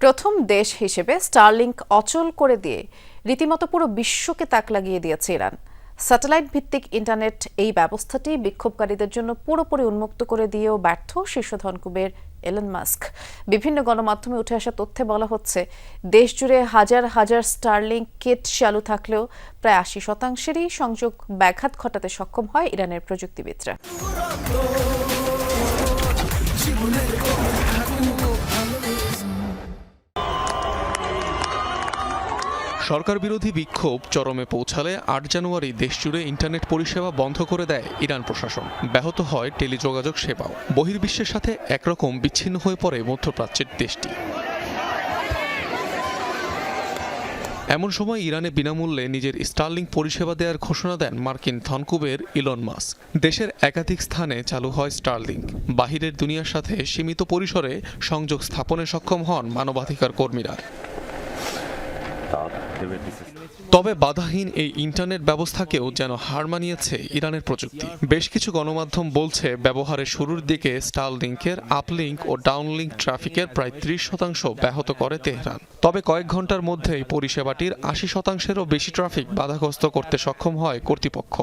প্রথম দেশ হিসেবে স্টারলিংক অচল করে দিয়ে রীতিমতো পুরো বিশ্বকে তাক লাগিয়ে দিয়েছে ইরান। স্যাটেলাইট ভিত্তিক ইন্টারনেট এই ব্যবস্থাটি বিক্ষোভকারীদের জন্য পুরোপুরি উন্মুক্ত করে দিয়েও ব্যর্থ শীর্ষ ধনকুবের এলন মাস্ক। বিভিন্ন গণমাধ্যমে উঠে আসা তথ্যে বলা হচ্ছে, দেশজুড়ে হাজার হাজার স্টারলিংক কিট চালু থাকলেও প্রায় ৮০%-এরই সংযোগ ব্যাঘাত ঘটাতে সক্ষম হয় ইরানের প্রযুক্তিবিদরা। সরকার বিরোধী বিক্ষোভ চরমে পৌঁছালে ৮ জানুয়ারি দেশজুড়ে ইন্টারনেট পরিষেবা বন্ধ করে দেয় ইরান প্রশাসন। ব্যাহত হয় টেলিযোগাযোগ সেবাও। বহির্বিশ্বের সাথে একরকম বিচ্ছিন্ন হয়ে পড়ে মধ্যপ্রাচ্যের দেশটি। এমন সময় ইরানে বিনামূল্যে নিজের স্টারলিংক পরিষেবা দেওয়ার ঘোষণা দেন মার্কিন ধনকুবের ইলন মাস্ক। দেশের একাধিক স্থানে চালু হয় স্টারলিংক। বাহিরের দুনিয়ার সাথে সীমিত পরিসরে সংযোগ স্থাপনে সক্ষম হন মানবাধিকার কর্মীরা। তবে বাধাহীন এই ইন্টারনেট ব্যবস্থাকেও যেন হার মানিয়েছে ইরানের প্রযুক্তি। বেশ কিছু গণমাধ্যম বলছে, ব্যবহারের শুরুর দিকে স্টারলিংকের আপলিংক ও ডাউনলিংক ট্রাফিকের প্রায় ৩০% ব্যাহত করে তেহরান। তবে কয়েক ঘন্টার মধ্যেই পরিষেবাটির ৮০%-এরও বেশি ট্রাফিক বাধাগ্রস্ত করতে সক্ষম হয় কর্তৃপক্ষ।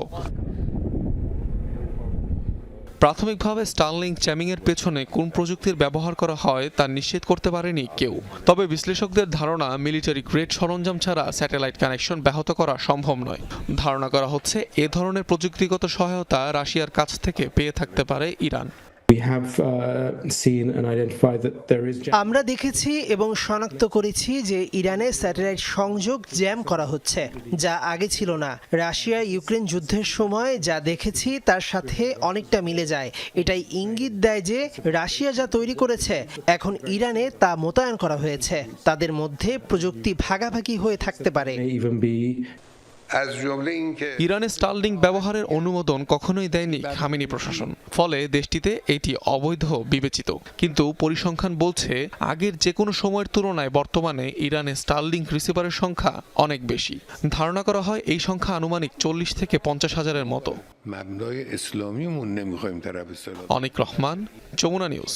প্রাথমিকভাবে স্টারলিংক জ্যামিংয়ের পেছনে কোন প্রযুক্তির ব্যবহার করা হয় তা নিশ্চিত করতে পারেনি কেউ। তবে বিশ্লেষকদের ধারণা, মিলিটারি গ্রেড সরঞ্জাম ছাড়া স্যাটেলাইট কানেকশন ব্যাহত করা সম্ভব নয়। ধারণা করা হচ্ছে, এ ধরনের প্রযুক্তিগত সহায়তা রাশিয়ার কাছ থেকে পেয়ে থাকতে পারে ইরান। আমরা দেখেছি এবং শনাক্ত করেছি যে ইরানে স্যাটেলাইট সংযোগ জ্যাম করা হচ্ছে, যা আগে ছিল না। রাশিয়া ইউক্রেন যুদ্ধের সময় যা দেখেছি তার সাথে অনেকটা মিলে যায়। এটাই ইঙ্গিত দেয় যে রাশিয়া যা তৈরি করেছে এখন ইরানে তা মোতায়েন করা হয়েছে। তাদের মধ্যে প্রযুক্তি ভাগাভাগি হয়ে থাকতে পারে। ইরানে স্টারলিংক ব্যবহারের অনুমোদন কখনোই দেয়নি খামেনি প্রশাসন, ফলে দেশটিতে এটি অবৈধ বিবেচিত। কিন্তু পরিসংখ্যান বলছে, আগের যে কোনো সময়ের তুলনায় বর্তমানে ইরানে স্টারলিংক রিসিভারের সংখ্যা অনেক বেশি। ধারণা করা হয় এই সংখ্যা আনুমানিক ৪০ থেকে ৫০ হাজারের মতো। অনিক রহমান, যমুনা নিউজ।